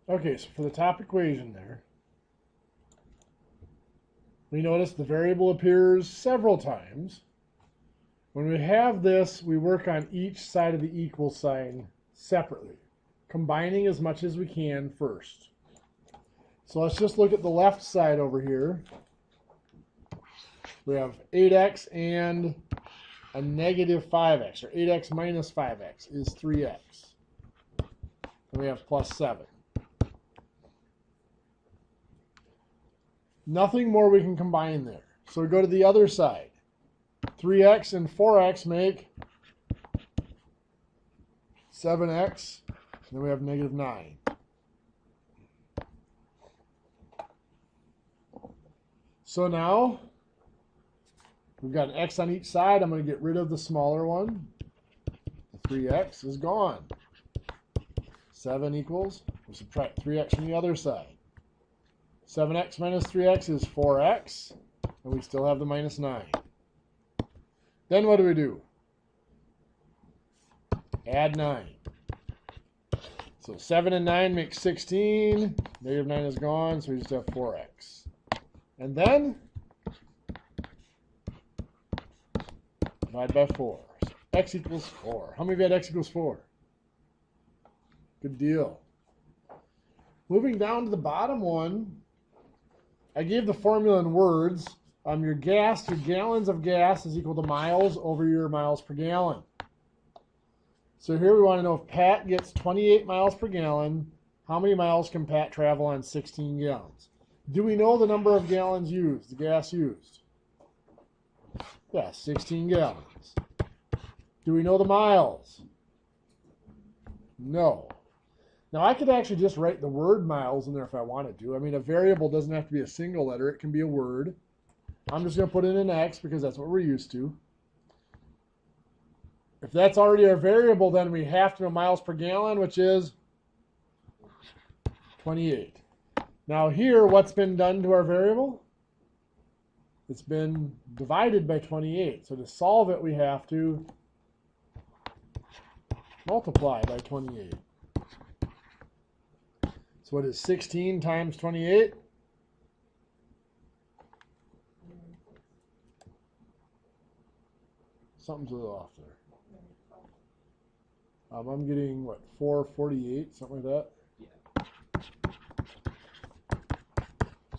Okay, so for the top equation there, we notice the variable appears several times. When we have this, we work on each side of the equal sign separately, combining as much as we can first. So let's just look at the left side over here. We have 8x and a negative 5x, or 8x minus 5x is 3x. And we have plus 7. Nothing more we can combine there. So we go to the other side. 3x and 4x make 7x, and then we have negative 9. So now we've got an x on each side. I'm going to get rid of the smaller one. The 3x is gone. 7 equals, we subtract 3x from the other side. 7x minus 3x is 4x, and we still have the minus 9. Then what do? Add 9. So 7 and 9 make 16. Negative 9 is gone, so we just have 4x. And then divide by 4. So x equals 4. How many of you had x equals 4? Good deal. Moving down to the bottom one, I gave the formula in words. Your gallons of gas is equal to miles over your miles per gallon. So here we want to know if Pat gets 28 miles per gallon, how many miles can Pat travel on 16 gallons? Do we know the number of gallons used, the gas used? Yeah, 16 gallons. Do we know the miles? No. Now I could actually just write the word miles in there if I wanted to. I mean, a variable doesn't have to be a single letter. It can be a word. I'm just going to put in an x because that's what we're used to. If that's already our variable, then we have to know miles per gallon, which is 28. Now here, what's been done to our variable? It's been divided by 28. So to solve it, we have to multiply by 28. So what is 16 times 28? Something's a little off there. I'm getting, what, 448, something like that? Yeah.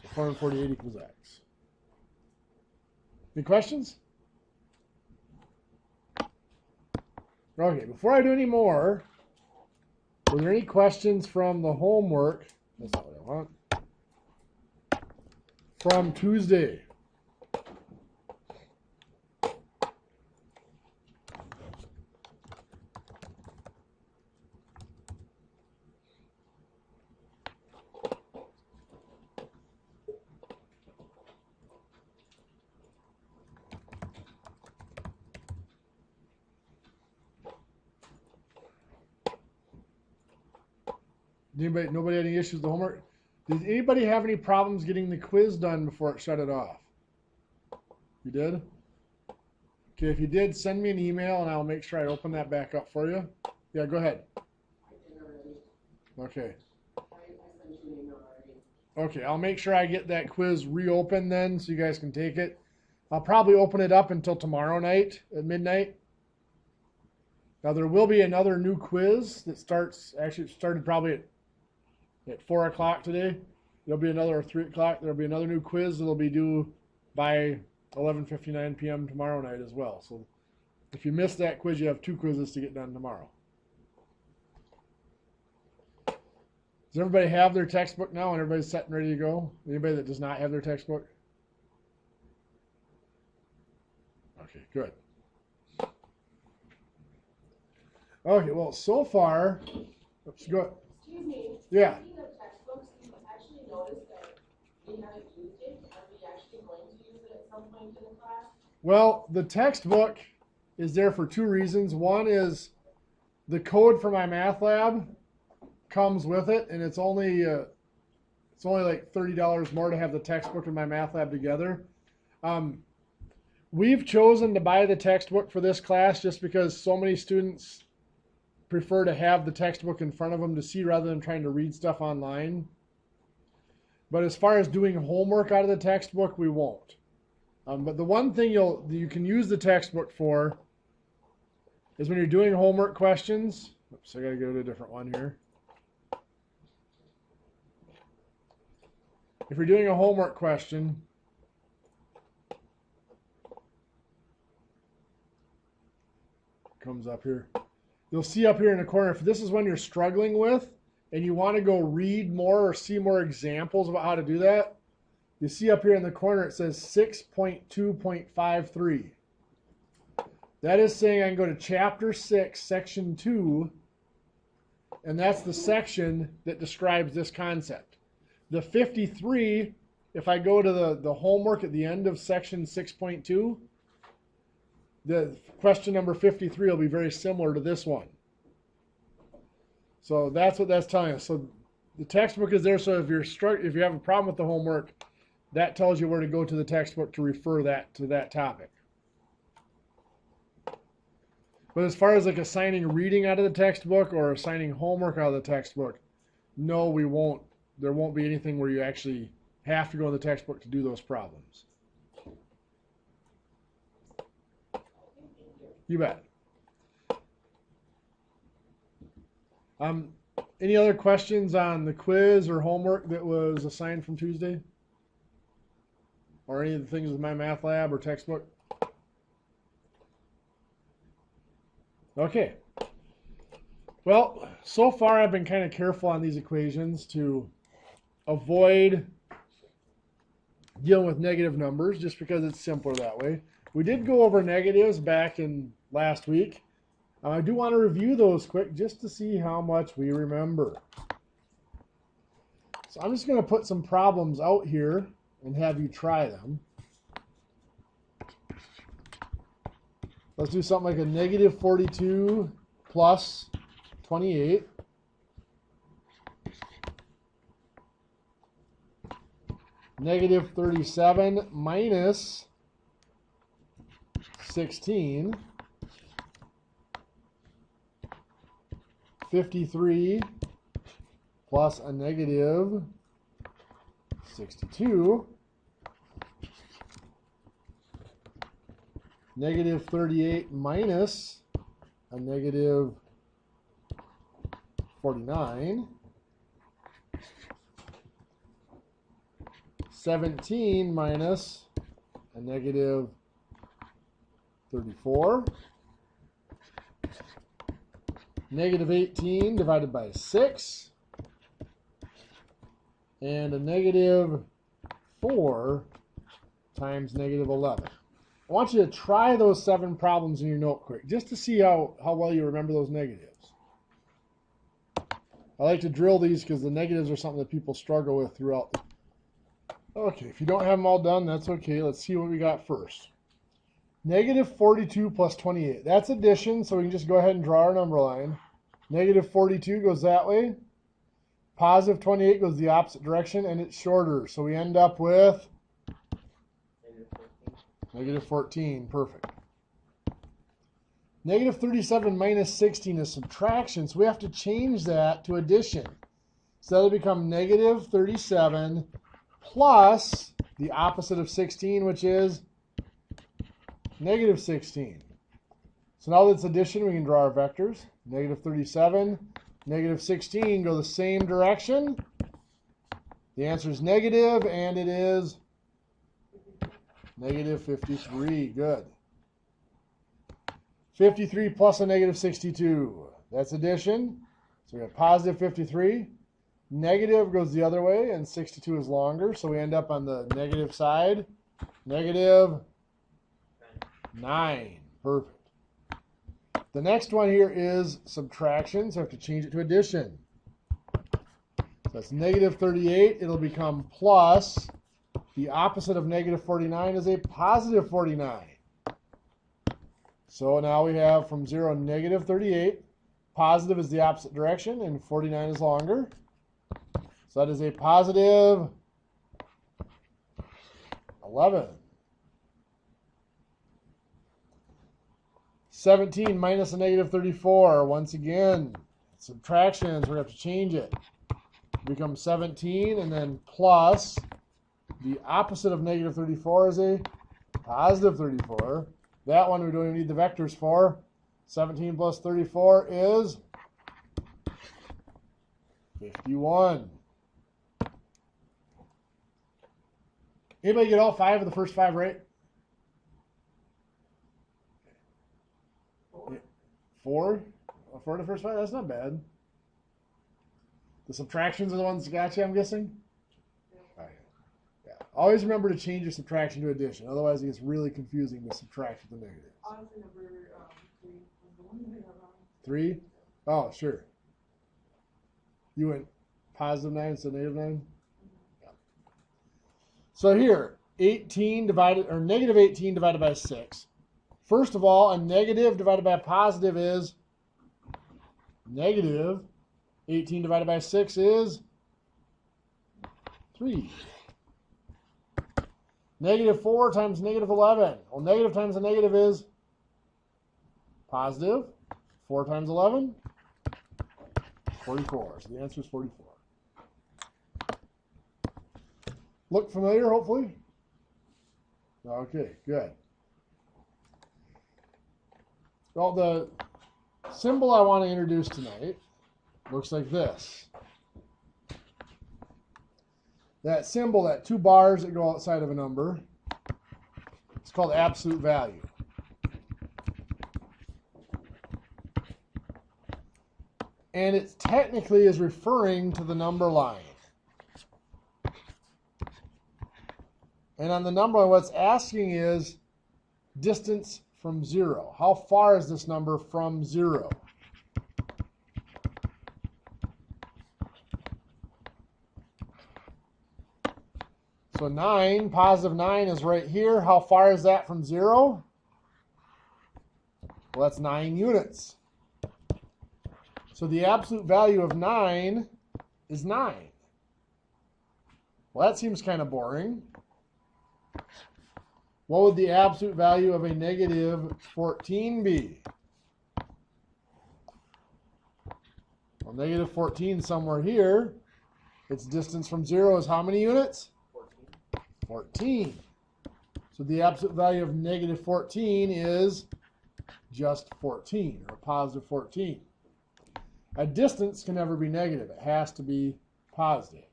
So 448 equals x. Any questions? Okay, before I do any more, were there any questions from the homework? That's not what I want. From Tuesday. Nobody had any issues with the homework? Did anybody have any problems getting the quiz done before it shut it off? You did? Okay, if you did, send me an email and I'll make sure I open that back up for you. Yeah, go ahead. Okay. Okay, I'll make sure I get that quiz reopened then so you guys can take it. I'll probably open it up until tomorrow night at midnight. Now there will be another new quiz that starts, actually it started probably at 4 o'clock today. There'll be another 3 o'clock. There'll be another new quiz that'll be due by 11:59 p.m. tomorrow night as well. So if you missed that quiz, you have 2 quizzes to get done tomorrow. Does everybody have their textbook now and everybody's set and ready to go? Anybody that does not have their textbook? Okay, good. Okay, well, so far, let's go. Excuse me. Yeah. Speaking of textbooks, you actually noticed that we haven't used it. Are we actually going to use it at some point in the class? Well, the textbook is there for 2 reasons. One is the code for my math lab comes with it, and it's only like $30 more to have the textbook and my math lab together. We've chosen to buy the textbook for this class just because so many students prefer to have the textbook in front of them to see rather than trying to read stuff online. But as far as doing homework out of the textbook, we won't. But the one thing you can use the textbook for is when you're doing homework questions. Oops, I got to go to a different one here. If you're doing a homework question, comes up here. You'll see up here in the corner, if this is one you're struggling with and you want to go read more or see more examples about how to do that, you see up here in the corner it says 6.2.53. That is saying I can go to chapter 6, section 2, and that's the section that describes this concept. The 53, if I go to the homework at the end of section 6.2, the question number 53 will be very similar to this one. So that's what that's telling us. So the textbook is there, so if you have a problem with the homework, that tells you where to go to the textbook to refer that to that topic. But as far as like assigning reading out of the textbook or assigning homework out of the textbook, no, we won't. There won't be anything where you actually have to go to the textbook to do those problems. You bet. Any other questions on the quiz or homework that was assigned from Tuesday? Or any of the things with my math lab or textbook? Okay. Well, so far I've been kind of careful on these equations to avoid dealing with negative numbers just because it's simpler that way. We did go over negatives back in last week. I do want to review those quick just to see how much we remember. So I'm just going to put some problems out here and have you try them. Let's do something like a negative 42 plus 28. Negative 37 minus 16. 53 plus a negative 62. Negative 38 minus a negative 49. 17 minus a negative 34. Negative 18 divided by 6. And a negative 4 times negative 11. I want you to try those 7 problems in your note quick, just to see how well you remember those negatives. I like to drill these because the negatives are something that people struggle with throughout. Okay, if you don't have them all done, that's okay. Let's see what we got first. Negative 42 plus 28. That's addition, so we can just go ahead and draw our number line. Negative 42 goes that way. Positive 28 goes the opposite direction, and it's shorter. So we end up with negative 14. Perfect. Negative 37 minus 16 is subtraction, so we have to change that to addition. So that'll become negative 37 plus the opposite of 16, which is negative 16. So now that it's addition, we can draw our vectors. Negative 37, negative 16 go the same direction. The answer is negative, and it is negative 53. Good. 53 plus a negative 62. That's addition. So we have positive 53. Negative goes the other way, and 62 is longer. So we end up on the negative side. Negative 9. Perfect. The next one here is subtraction, so I have to change it to addition. So that's negative 38. It'll become plus. The opposite of negative 49 is a positive 49. So now we have from 0 negative 38. Positive is the opposite direction, and 49 is longer. So that is a positive 11. 17 minus a negative 34. Once again, subtractions, we're going to have to change it. Becomes 17, and then plus the opposite of negative 34 is a positive 34. That one we don't even need the vectors for. 17 plus 34 is 51. Anybody get all 5 of the first 5 right? 4? 4 of the first 5? That's not bad. The subtractions are the ones that got you, I'm guessing? Okay. Yeah. Always remember to change your subtraction to addition. Otherwise, it gets really confusing to subtract with the negatives. Honestly, number 3 was the one that I got wrong. 3? Oh, sure. You went positive 9 instead of negative 9? Yeah. So here, 18 divided, or negative 18 divided by 6. First of all, a negative divided by a positive is negative. 18 divided by 6 is 3. Negative 4 times negative 11. Well, negative times a negative is positive. 4 times 11, 44. So the answer is 44. Look familiar, hopefully? Okay, good. Well, the symbol I want to introduce tonight looks like this. That symbol, that 2 bars that go outside of a number, it's called absolute value. And it technically is referring to the number line. And on the number line, what's asking is distance from 0. How far is this number from 0? So 9, positive 9 is right here. How far is that from 0? Well, that's 9 units. So the absolute value of 9 is 9. Well, that seems kind of boring. What would the absolute value of a negative 14 be? Well, negative 14 somewhere here. Its distance from 0 is how many units? 14. So the absolute value of negative 14 is just 14, or positive 14. A distance can never be negative. It has to be positive.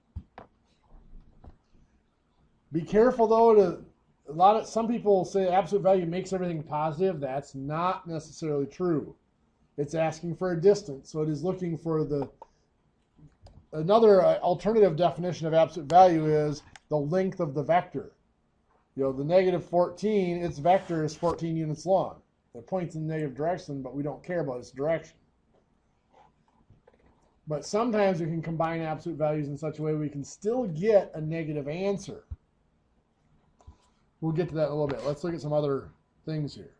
Be careful, though, some people say absolute value makes everything positive. That's not necessarily true. It's asking for a distance, so it is looking for another alternative definition of absolute value is the length of the vector. You know, the negative 14, its vector is 14 units long. It points in the negative direction, but we don't care about its direction. But sometimes we can combine absolute values in such a way we can still get a negative answer. We'll get to that in a little bit. Let's look at some other things here.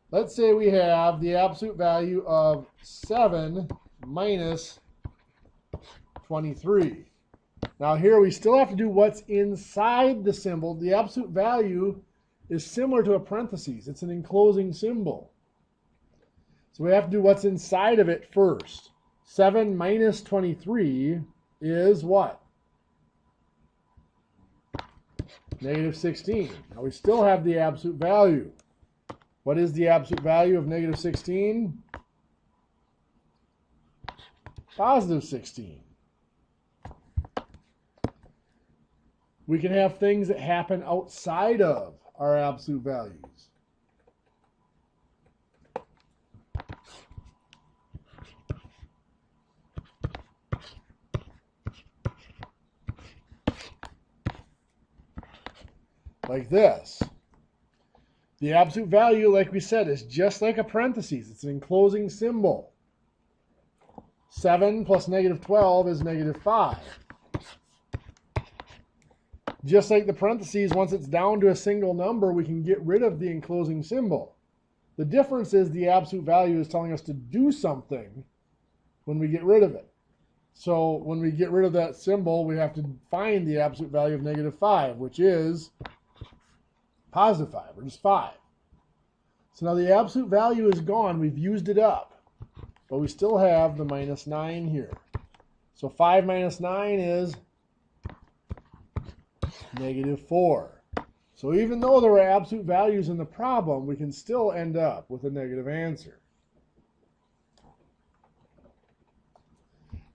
Let's say we have the absolute value of 7 minus 23. Now here we still have to do what's inside the symbol. The absolute value is similar to a parentheses. It's an enclosing symbol. So we have to do what's inside of it first. 7 minus 23 is what? Negative 16. Now we still have the absolute value. What is the absolute value of negative 16? Positive 16. We can have things that happen outside of our absolute values. Like this. The absolute value, like we said, is just like a parentheses. It's an enclosing symbol. 7 plus negative 12 is negative 5. Just like the parentheses, once it's down to a single number, we can get rid of the enclosing symbol. The difference is the absolute value is telling us to do something when we get rid of it. So when we get rid of that symbol, we have to find the absolute value of negative 5, which is positive 5, or just 5. So now the absolute value is gone. We've used it up. But we still have the minus 9 here. So 5 minus 9 is negative 4. So even though there are absolute values in the problem, we can still end up with a negative answer.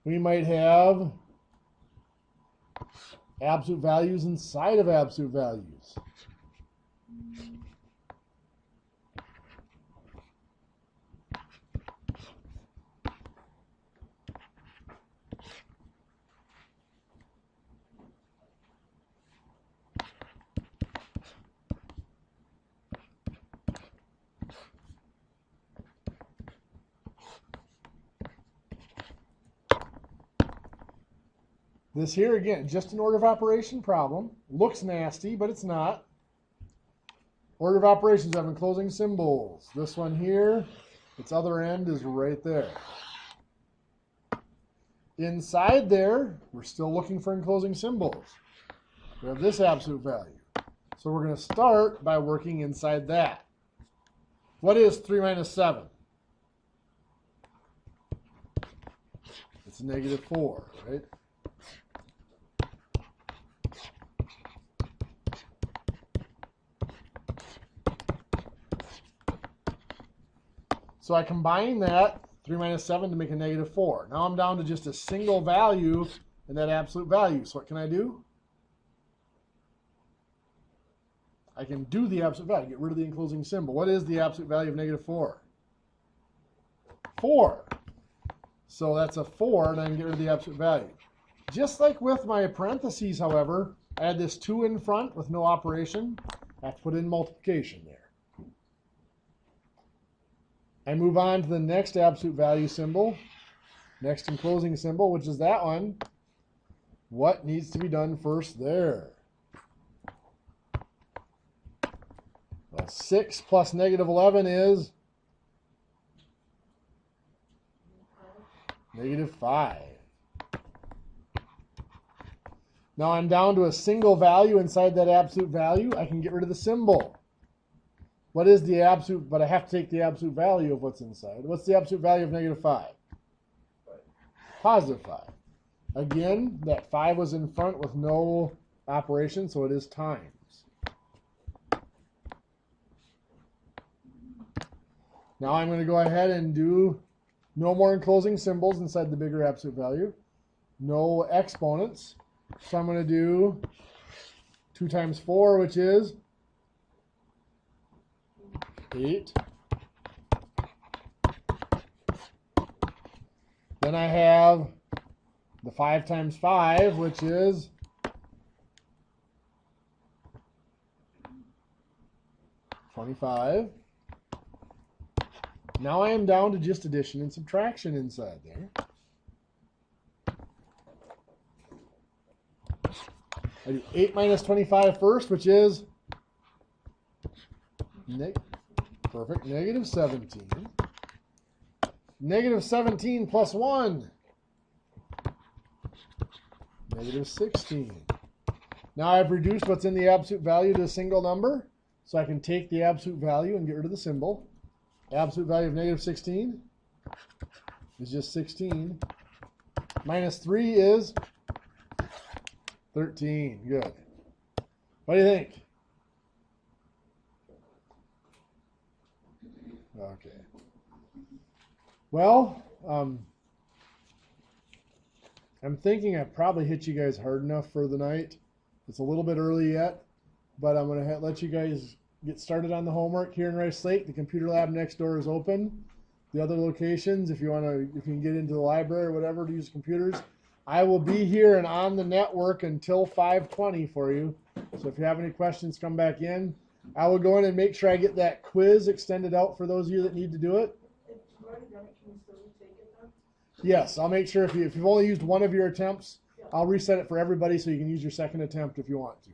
We might have absolute values inside of absolute values. This here, again, just an order of operation problem. Looks nasty, but it's not. Order of operations have enclosing symbols. This one here, its other end is right there. Inside there, we're still looking for enclosing symbols. We have this absolute value. So we're going to start by working inside that. What is 3 minus 7? It's negative 4, right? So I combine that, 3 minus 7, to make a negative 4. Now I'm down to just a single value in that absolute value. So what can I do? I can do the absolute value, get rid of the enclosing symbol. What is the absolute value of negative 4? 4. So that's a 4, and I can get rid of the absolute value. Just like with my parentheses, however, I had this 2 in front with no operation. I have to put in multiplication there. I move on to the next absolute value symbol, next enclosing symbol, which is that one. What needs to be done first there? Well, 6 plus negative 11 is negative 5. Now I'm down to a single value inside that absolute value. I can get rid of the symbol. What is the absolute, but I have to take the absolute value of what's inside. What's the absolute value of negative 5? Positive 5. Again, that 5 was in front with no operation, so it is times. Now I'm going to go ahead and do no more enclosing symbols inside the bigger absolute value. No exponents. So I'm going to do 2 times 4, which is 8. Then I have the 5 times 5, which is 25. Now I am down to just addition and subtraction inside there. I do 8 minus 25 first, which is perfect, negative 17. Negative 17 plus 1. Negative 16. Now I've reduced what's in the absolute value to a single number, so I can take the absolute value and get rid of the symbol. Absolute value of negative 16 is just 16. Minus 3 is 13. Good. What do you think? Okay. Well, I'm thinking I probably hit you guys hard enough for the night. It's a little bit early yet, but I'm going to let you guys get started on the homework here in Rice Lake. The computer lab next door is open. The other locations, if you can get into the library or whatever to use computers, I will be here and on the network until 5:20 for you. So if you have any questions, come back in. I will go in and make sure I get that quiz extended out for those of you that need to do it. If you've already done it, can you still retake it then? Yes, I'll make sure if you've only used one of your attempts, I'll reset it for everybody so you can use your second attempt if you want to.